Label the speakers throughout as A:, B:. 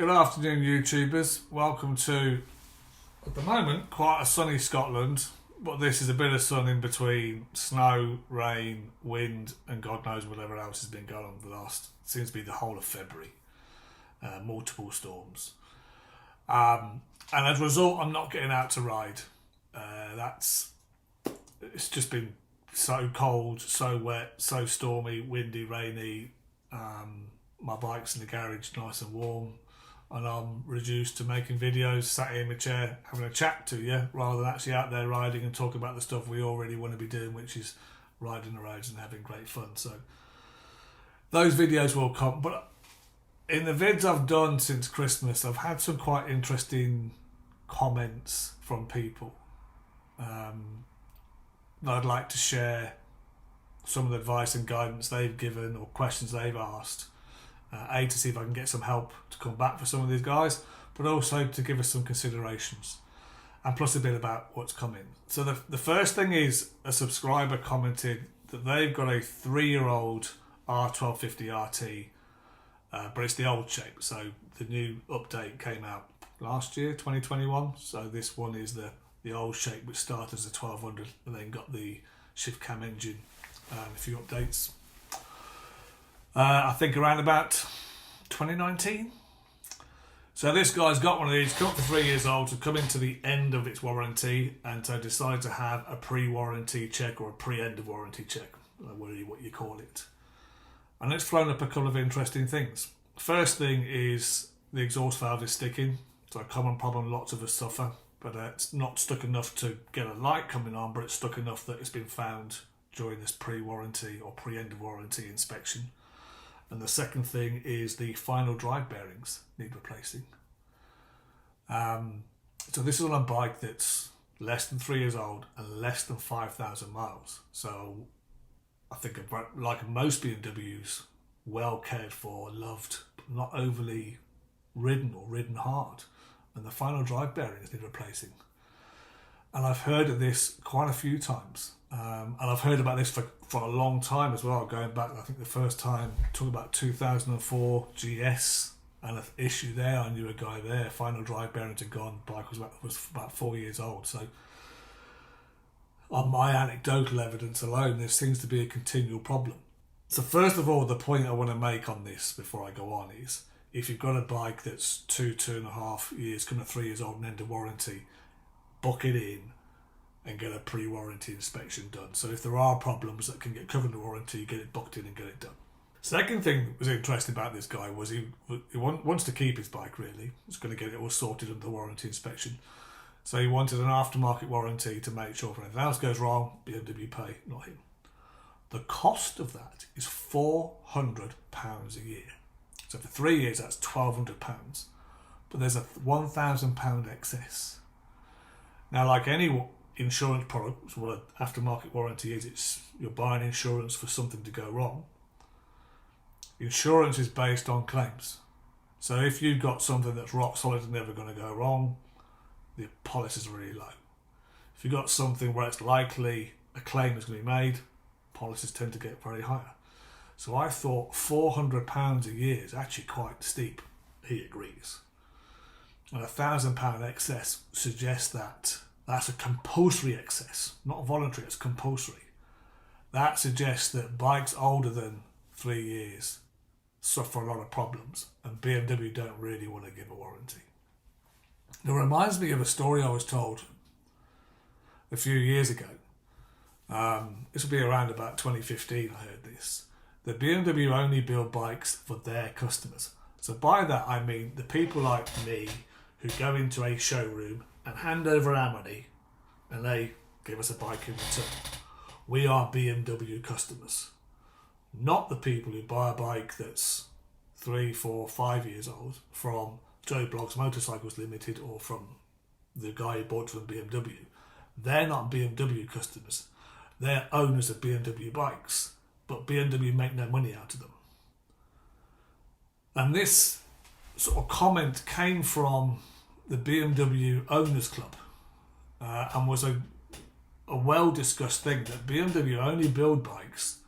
A: Good afternoon, YouTubers. Welcome to, at the moment, quite a sunny Scotland, but this is a bit of sun in between snow, rain, wind, and God knows whatever else has been going on for the last, seems to be the whole of February. Multiple storms. And as a result, I'm not getting out to ride. It's just been so cold, so wet, so stormy, windy, rainy. My bike's in the garage, nice and warm. And I'm reduced to making videos, sat here in my chair, having a chat to you, rather than actually out there riding and talking about the stuff we already want to be doing, which is riding the roads and having great fun. So those videos will come. But in the vids I've done since Christmas, I've had some quite interesting comments from people. That I'd like to share some of the advice and guidance they've given or questions they've asked. To see if I can get some help to come back for some of these guys, but also to give us some considerations, and plus a bit about what's coming. So the first thing is a subscriber commented that they've got a 3-year-old R1250 RT, but it's the old shape. So the new update came out last year, 2021. So this one is the old shape, which started as a 1200 and then got the shift cam engine, a few updates. I think around about 2019. So this guy's got one of these, come up for 3 years old, to come into the end of its warranty, and so decided to have a pre-warranty check or a pre-end of warranty check, whatever what you call it. And it's thrown up a couple of interesting things. First thing is the exhaust valve is sticking. It's a common problem lots of us suffer, but it's not stuck enough to get a light coming on, but it's stuck enough that it's been found during this pre-warranty or pre-end of warranty inspection. And the second thing is the final drive bearings need replacing. So this is on a bike that's less than 3 years old and less than 5,000 miles. So I think, like most BMWs, well cared for, loved, but not overly ridden or ridden hard. And the final drive bearings need replacing. And I've heard of this quite a few times. And I've heard about this for a long time as well, going back, I think the first time, talking about 2004 GS and an issue there. I knew a guy there, final drive bearings had gone, bike was about 4 years old. So on my anecdotal evidence alone, there seems to be a continual problem. So first of all, the point I want to make on this before I go on is, if you've got a bike that's 2.5 years, coming to 3 years old and end of warranty, book it in and get a pre-warranty inspection done. So if there are problems that can get covered in the warranty, you get it booked in and get it done. Second thing that was interesting about this guy was he wants to keep his bike, really. He's going to get it all sorted under the warranty inspection. So he wanted an aftermarket warranty to make sure if anything else goes wrong, BMW pay, not him. The cost of that is £400 a year. So for 3 years, that's £1,200. But there's a £1,000 excess. Now, like any insurance product, what an aftermarket warranty is, it's you're buying insurance for something to go wrong. Insurance is based on claims. So if you've got something that's rock solid and never going to go wrong, the policy is really low. If you've got something where it's likely a claim is going to be made, policies tend to get very higher. So I thought £400 a year is actually quite steep. He agrees. And £1,000 excess suggests that that's a compulsory excess, not voluntary, it's compulsory. That suggests that bikes older than 3 years suffer a lot of problems, and BMW don't really want to give a warranty. It reminds me of a story I was told a few years ago. This will be around about 2015 I heard this. The BMW only build bikes for their customers. So by that I mean the people like me who go into a showroom and hand over our money and they give us a bike in return. We are BMW customers, not the people who buy a bike that's 3, 4, 5 years old from Joe Blogg's Motorcycles Limited or from the guy who bought from BMW. They're not BMW customers. They're owners of BMW bikes, but BMW make no money out of them. And this sort of comment came from the BMW Owners Club, and was a well-discussed thing that BMW only build bikes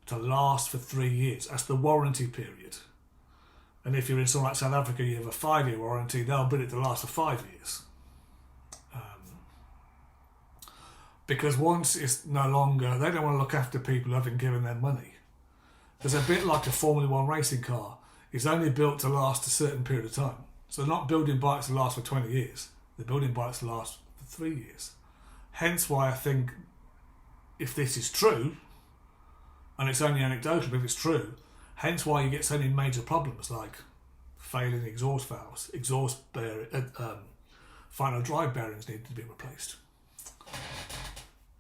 A: to last for 3 years. That's the warranty period. And if you're in somewhere like South Africa, you have a 5-year warranty, they'll build it to last for 5 years. Because once it's no longer, they don't want to look after people who haven't given them money. It's a bit like a Formula One racing car. It's only built to last a certain period of time. So they're not building bikes to last for 20 years. They're building bikes to last for 3 years. Hence why I think if this is true, and it's only anecdotal, but if it's true, hence why you get so many major problems like failing exhaust valves, final drive bearings need to be replaced.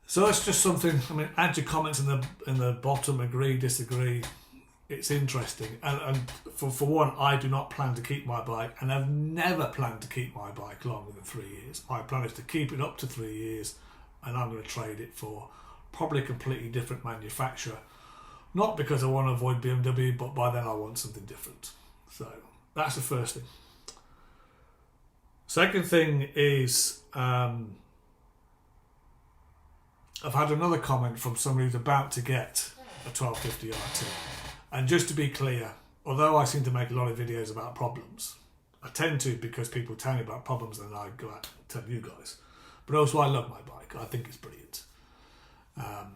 A: So that's just something. I mean, add your comments in the bottom. Agree, disagree. It's interesting. And for one, I do not plan to keep my bike, and I've never planned to keep my bike longer than 3 years. My plan is to keep it up to 3 years, and I'm going to trade it for probably a completely different manufacturer. Not because I want to avoid BMW, but by then I want something different. So that's the first thing. Second thing is, I've had another comment from somebody who's about to get a 1250 RT. And just to be clear, although I seem to make a lot of videos about problems, I tend to because people tell me about problems and then I go out and tell you guys. But also I love my bike. I think it's brilliant. I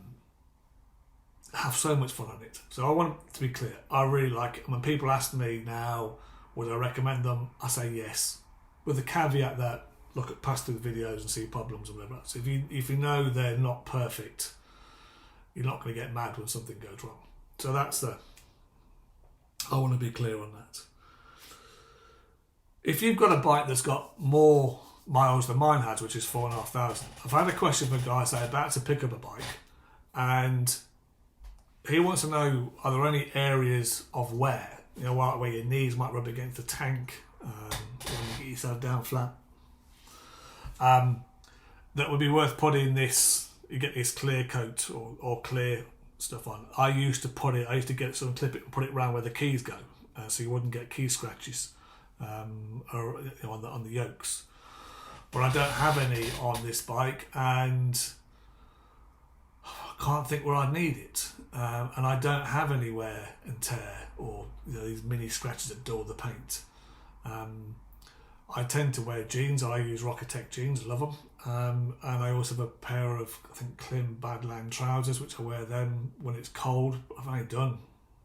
A: have so much fun on it. So I want to be clear. I really like it. When people ask me now, would I recommend them? I say yes. With the caveat that look at past the videos and see problems and whatever. So if you know they're not perfect, you're not going to get mad when something goes wrong. So I want to be clear on that. If you've got a bike that's got more miles than mine has, which is 4,500, I've had a question from a guy say about to pick up a bike, and he wants to know, are there any areas of wear, where your knees might rub against the tank, when you get yourself down flat, that would be worth putting this, you get this clear coat or clear stuff on. I used to get some, clip it and put it around where the keys go, so you wouldn't get key scratches or on the yokes. But I don't have any on this bike, and I can't think where I need it, and I don't have any wear and tear or these mini scratches that dull the paint. I tend to wear jeans. I use Rocketech jeans, love them. And I also have a pair of, I think, Klim Badland trousers, which I wear them when it's cold. I've only done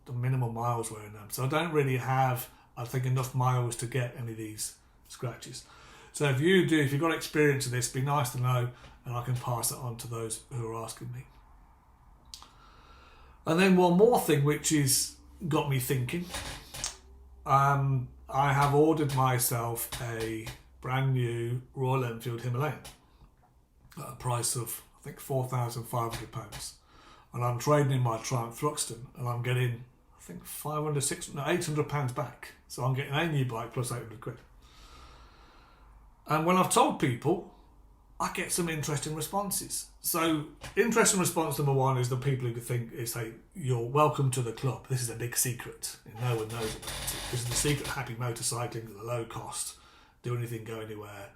A: the minimal miles wearing them. So I don't really have, I think, enough miles to get any of these scratches. So if you've got experience of this, it'd be nice to know, and I can pass it on to those who are asking me. And then one more thing, which is got me thinking. I have ordered myself a brand new Royal Enfield Himalayan at a price of, I think, £4,500. And I'm trading in my Triumph Thruxton, and I'm getting, I think, £800 back. So I'm getting a new bike plus 800 quid. And when I've told people, I get some interesting responses. So interesting response number one is the people who think, say, you're welcome to the club. This is a big secret. No one knows about it. This is the secret happy motorcycling at a low cost. Do anything, go anywhere.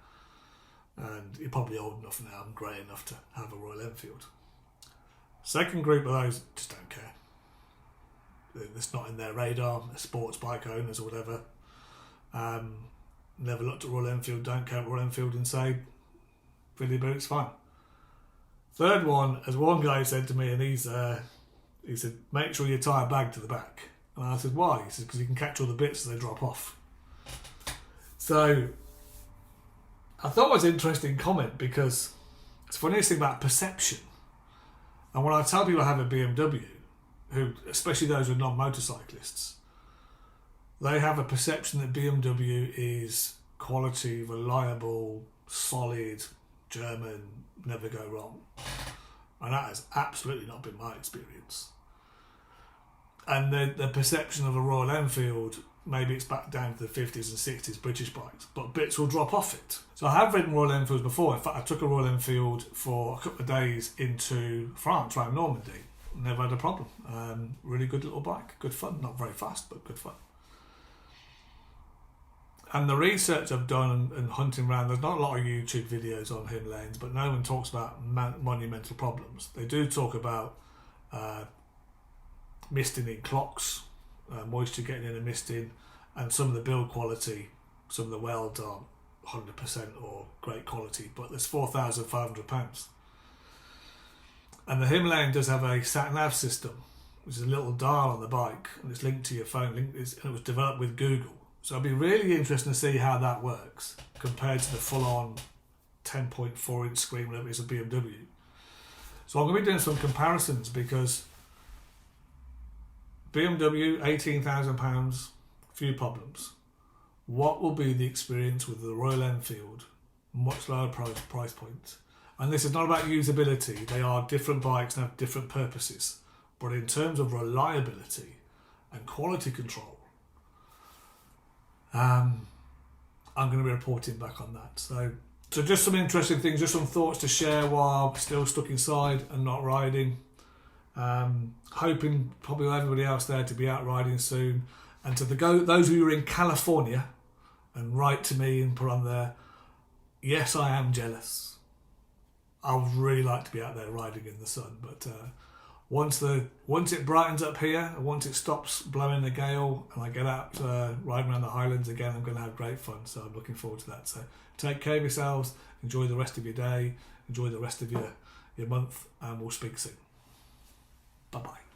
A: And you're probably old enough now and grey enough to have a Royal Enfield. Second group of those just don't care. It's not in their radar. They're sports bike owners or whatever. Never looked at Royal Enfield, don't care about Royal Enfield, and say, really, but it's fine. Third one, as one guy said to me, and he said, make sure you tie a bag to the back. And I said, why? He said, because you can catch all the bits as they drop off. So I thought it was an interesting comment, because it's the funniest thing about perception. And when I tell people I have a BMW, who, especially those who are non-motorcyclists, they have a perception that BMW is quality, reliable, solid, German, never go wrong. And that has absolutely not been my experience. And the perception of a Royal Enfield, maybe it's back down to the 50s and 60s British bikes, but bits will drop off it. So I have ridden Royal Enfields before. In fact, I took a Royal Enfield for a couple of days into France, around Normandy. Never had a problem. Really good little bike, good fun. Not very fast, but good fun. And the research I've done and hunting around, there's not a lot of YouTube videos on Himalayans, but no one talks about monumental problems. They do talk about misting in clocks, moisture getting in and misting, and some of the build quality, some of the welds aren't 100% or great quality, but there's £4,500. And the Himalayan does have a sat-nav system, which is a little dial on the bike, and it's linked to your phone, and it was developed with Google. So it'll be really interesting to see how that works compared to the full-on 10.4 inch screen, whatever it is, a BMW. So I'm going to be doing some comparisons, because BMW, £18,000, few problems. What will be the experience with the Royal Enfield? Much lower price point. And this is not about usability. They are different bikes and have different purposes. But in terms of reliability and quality control, I'm going to be reporting back on that. So just some interesting things, just some thoughts to share while still stuck inside and not riding. Hoping probably everybody else there to be out riding soon. And to those of you who are in California, and write to me and put on there, yes, I am jealous. I would really like to be out there riding in the sun, but once it brightens up here, and once it stops blowing the gale, and I get out riding around the Highlands again, I'm going to have great fun. So I'm looking forward to that. So take care of yourselves, enjoy the rest of your day, enjoy the rest of your month, and we'll speak soon. Bye bye.